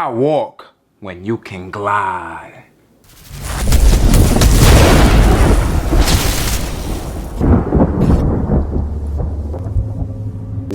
Why walk when you can glide?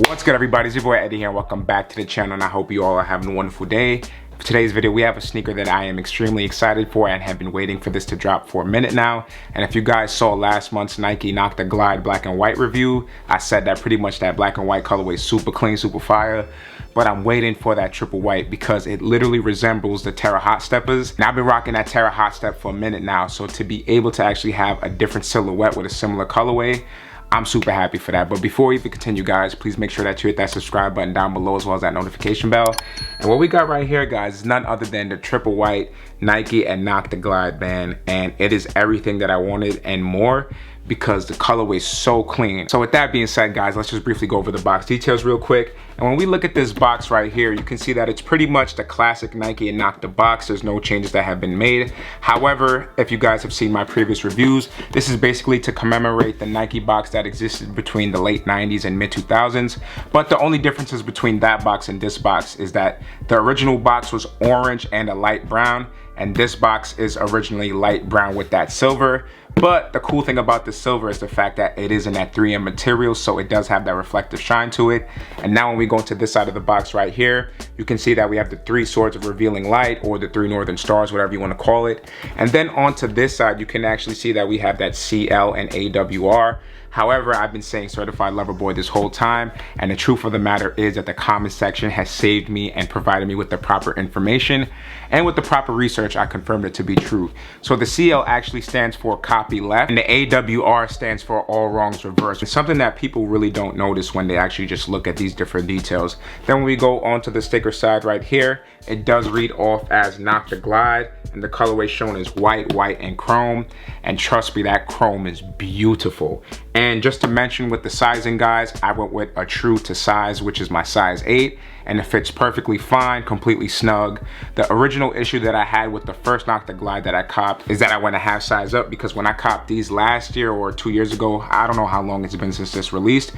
What's good, everybody? It's your boy Eddie here, and welcome back to the channel, and I hope you all are having a wonderful day. For today's video, we have a sneaker that I am extremely excited for and have been waiting for this to drop for a minute now. And if you guys saw last month's Nike Nocta Glide black and white review, I said that pretty much that black and white colorway is super clean, super fire. But I'm waiting for that triple white because it literally resembles the Terra Hot Steppers. And I've been rocking that Terra Hot Step for a minute now, so to be able to actually have a different silhouette with a similar colorway, I'm super happy for that. But before we even continue, guys, please make sure that you hit that subscribe button down below as well as that notification bell. And what we got right here, guys, is none other than the triple white Nike and Nocta Glide band. And it is everything that I wanted and more, because the colorway is so clean. So with that being said, guys, let's just briefly go over the box details real quick. And when we look at this box right here, you can see that it's pretty much the classic Nike and Nocta box. There's no changes that have been made. However, if you guys have seen my previous reviews, this is basically to commemorate the Nike box that existed between the late 90s and mid 2000s. But the only differences between that box and this box is that the original box was orange and a light brown, and this box is originally light brown with that silver. But the cool thing about the silver is the fact that it is in that 3M material, so it does have that reflective shine to it. And now when we go into this side of the box right here, you can see that we have the 3 swords of revealing light, or the 3 northern stars, whatever you want to call it. And then onto this side, you can actually see that we have that CL and AWR. However, I've been saying certified lover boy this whole time, and the truth of the matter is that the comment section has saved me and provided me with the proper information, and with the proper research, I confirmed it to be true. So the CL actually stands for copy left, and the AWR stands for all wrongs reversed. It's something that people really don't notice when they actually just look at these different details. Then when we go onto the sticker side right here, it does read off as Nocta Glide, and the colorway shown is white, white, and chrome. And trust me, that chrome is beautiful. And just to mention with the sizing, guys, I went with a true to size, which is my size 8, and it fits perfectly fine, completely snug. The original issue that I had with the first Nocta Glide that I copped is that I went a half size up, because when I copped these last year or 2 years ago, I don't know how long it's been since this released,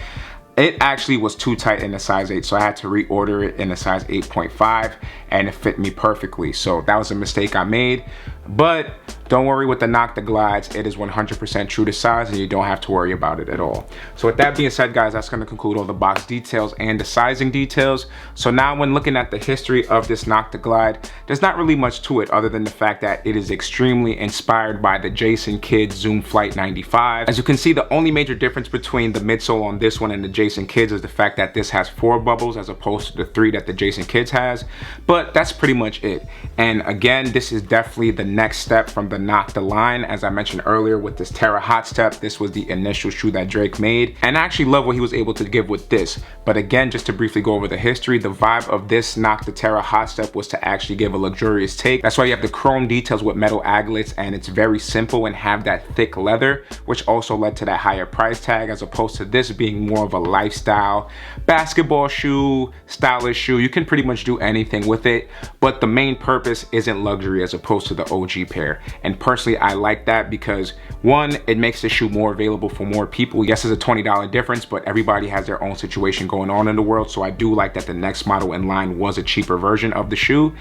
it actually was too tight in a size 8, so I had to reorder it in a size 8.5, and it fit me perfectly. So that was a mistake I made. But don't worry, with the Nocta Glides, it is 100% true to size, and you don't have to worry about it at all. So with that being said, guys, that's going to conclude all the box details and the sizing details. So now when looking at the history of this Nocta Glide, there's not really much to it other than the fact that it is extremely inspired by the Jason Kidd Zoom Flight 95. As you can see, the only major difference between the midsole on this one and the Jason Kidd's is the fact that this has 4 bubbles as opposed to the 3 that the Jason Kidd's has. But that's pretty much it. And again, this is definitely the next step from the Nocta line. As I mentioned earlier, with this Terra Hot Step, this was the initial shoe that Drake made, and I actually love what he was able to give with this. But again, just to briefly go over the history, the vibe of this Nocta Terra Hot Step was to actually give a luxurious take. That's why you have the chrome details with metal aglets, and it's very simple and have that thick leather, which also led to that higher price tag, as opposed to this being more of a lifestyle basketball shoe, stylish shoe. You can pretty much do anything with it, but the main purpose isn't luxury as opposed to the OG pair. And personally, I like that because, one, it makes the shoe more available for more people. Yes, it's a $20 difference, but everybody has their own situation going on in the world, so I do like that the next model in line was a cheaper version of the shoe.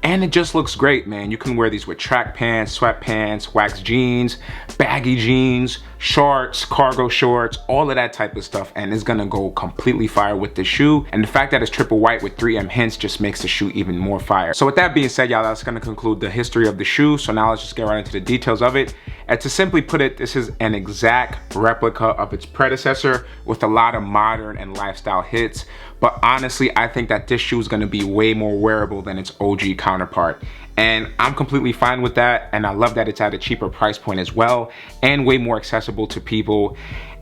And it just looks great, man. You can wear these with track pants, sweatpants, wax jeans, baggy jeans, shorts, cargo shorts, all of that type of stuff, and it's gonna go completely fire with the shoe. And the fact that it's triple white with 3M hints just makes the shoe even more fire. So with that being said, y'all, that's gonna conclude the history of the shoe. So now let's just get right into the details of it. And to simply put it, this is an exact replica of its predecessor with a lot of modern and lifestyle hits. But honestly, I think that this shoe is gonna be way more wearable than its OG counterpart. And I'm completely fine with that. And I love that it's at a cheaper price point as well, and way more accessible to people.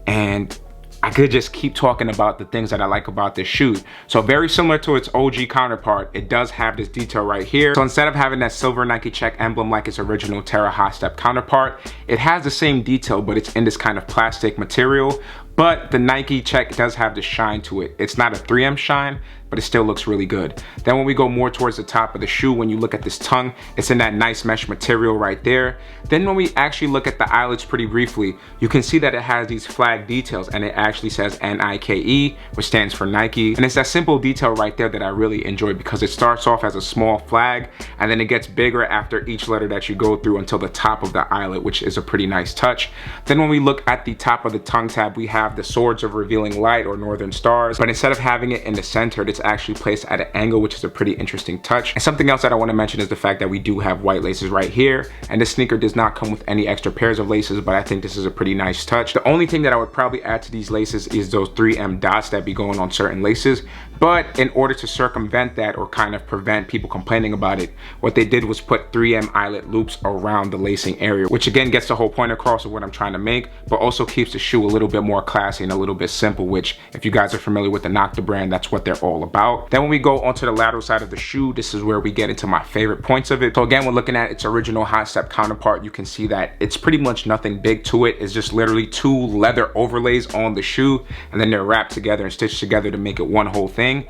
And I could just keep talking about the things that I like about this shoe. So very similar to its OG counterpart, it does have this detail right here. So instead of having that silver Nike check emblem like its original Terra Hot Step counterpart, it has the same detail, but it's in this kind of plastic material. But the Nike check does have the shine to it. It's not a 3M shine. but it still looks really good. Then when we go more towards the top of the shoe, when you look at this tongue, it's in that nice mesh material right there. Then when we actually look at the eyelets pretty briefly, you can see that it has these flag details, and it actually says Nike, which stands for Nike. And it's that simple detail right there that I really enjoy, because it starts off as a small flag and then it gets bigger after each letter that you go through until the top of the eyelet, which is a pretty nice touch. Then when we look at the top of the tongue tab, we have the swords of revealing light, or northern stars, but instead of having it in the center, it's actually placed at an angle, which is a pretty interesting touch. And something else that I want to mention is the fact that we do have white laces right here, and this sneaker does not come with any extra pairs of laces, but I think this is a pretty nice touch. The only thing that I would probably add to these laces is those 3M dots that be going on certain laces, but in order to circumvent that, or kind of prevent people complaining about it, what they did was put 3M eyelet loops around the lacing area, which again gets the whole point across of what I'm trying to make, but also keeps the shoe a little bit more classy and a little bit simple, which if you guys are familiar with the Nocta brand, that's what they're all about. Then when we go onto the lateral side of the shoe, this is where we get into my favorite points of it. So again, when looking at its original hot step counterpart, you can see that it's pretty much nothing big to it. It's just literally 2 leather overlays on the shoe, and then they're wrapped together and stitched together to make it one whole thing.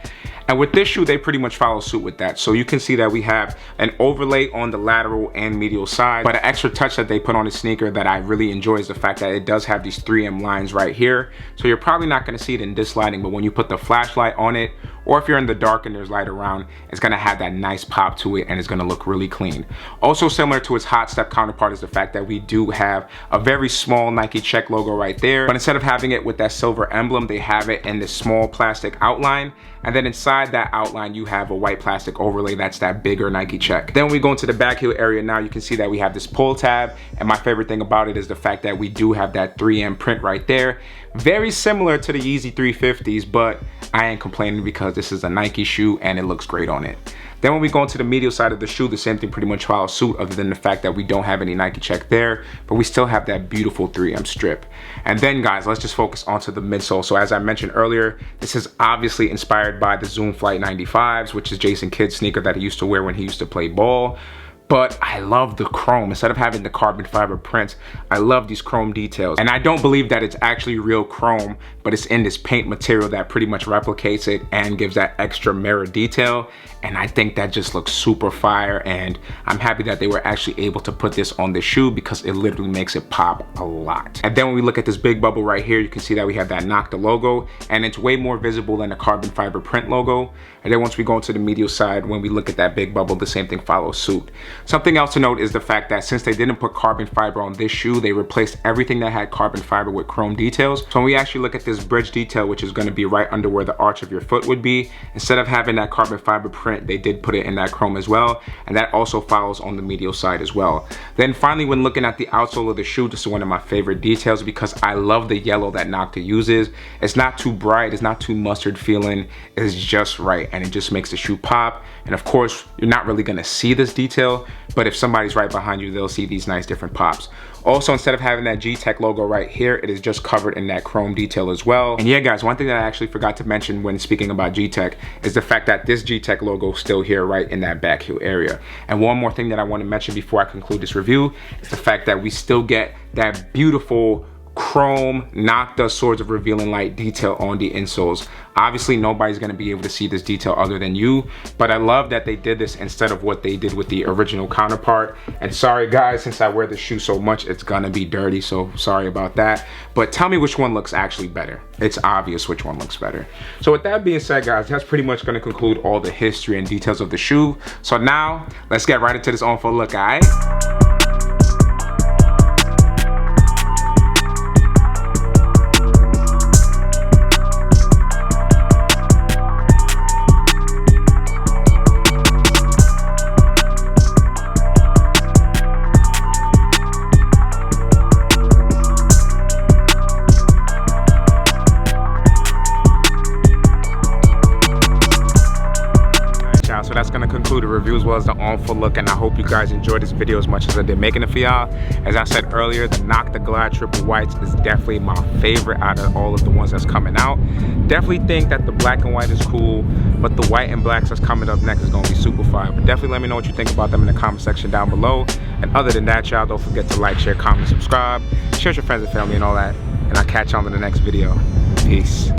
And with this shoe, they pretty much follow suit with that. So you can see that we have an overlay on the lateral and medial side, but an extra touch that they put on the sneaker that I really enjoy is the fact that it does have these 3M lines right here. So you're probably not gonna see it in this lighting, but when you put the flashlight on it, or if you're in the dark and there's light around, it's gonna have that nice pop to it, and it's gonna look really clean. Also similar to its hot step counterpart is the fact that we do have a very small Nike check logo right there, but instead of having it with that silver emblem, they have it in this small plastic outline, and then inside that outline you have a white plastic overlay that's that bigger Nike check. Then when we go into the back heel area now, you can see that we have this pull tab, and my favorite thing about it is the fact that we do have that 3M print right there. Very similar to the Yeezy 350s, but I ain't complaining because this is a Nike shoe and it looks great on it. Then when we go into the medial side of the shoe, the same thing pretty much follows suit, other than the fact that we don't have any Nike check there, but we still have that beautiful 3M strip. And then guys, let's just focus onto the midsole. So as I mentioned earlier, this is obviously inspired by the Zoom Flight 95s, which is Jason Kidd's sneaker that he used to wear when he used to play ball. But I love the chrome. Instead of having the carbon fiber prints, I love these chrome details. And I don't believe that it's actually real chrome, but it's in this paint material that pretty much replicates it and gives that extra mirror detail. And I think that just looks super fire, and I'm happy that they were actually able to put this on the shoe because it literally makes it pop a lot. And then when we look at this big bubble right here, you can see that we have that Nocta logo, and it's way more visible than the carbon fiber print logo. And then once we go into the medial side, when we look at that big bubble, the same thing follows suit. Something else to note is the fact that since they didn't put carbon fiber on this shoe, they replaced everything that had carbon fiber with chrome details. So when we actually look at this bridge detail, which is going to be right under where the arch of your foot would be, instead of having that carbon fiber print, they did put it in that chrome as well, and that also follows on the medial side as well. Then finally, when looking at the outsole of the shoe, this is one of my favorite details because I love the yellow that Nocta uses. It's not too bright, it's not too mustard feeling, it's just right, and it just makes the shoe pop. And of course, you're not really gonna see this detail, but if somebody's right behind you, they'll see these nice different pops. Also, instead of having that G-Tech logo right here, it is just covered in that chrome detail as well. And yeah guys, one thing that I actually forgot to mention when speaking about G-Tech is the fact that this G-Tech logo is still here right in that back heel area. And one more thing that I want to mention before I conclude this review is the fact that we still get that beautiful chrome Nocta Swords of Revealing Light detail on the insoles. Obviously nobody's going to be able to see this detail other than you, but I love that they did this instead of what they did with the original counterpart. And sorry guys, since I wear this shoe so much, it's gonna be dirty, so sorry about that. But tell me which one looks actually better. It's obvious which one looks better. So with that being said guys, that's pretty much going to conclude all the history and details of the shoe. So now let's get right into this on full look, alright? So that's gonna conclude the review as well as the on full look, and I hope you guys enjoyed this video as much as I did making it for y'all. As I said earlier, the Nocta Glide Triple Whites is definitely my favorite out of all of the ones that's coming out. Definitely think that the black and white is cool, but the white and blacks that's coming up next is gonna be super fire. But definitely let me know what you think about them in the comment section down below. And other than that, y'all, don't forget to like, share, comment, subscribe, share with your friends and family and all that. And I'll catch you on to the next video. Peace.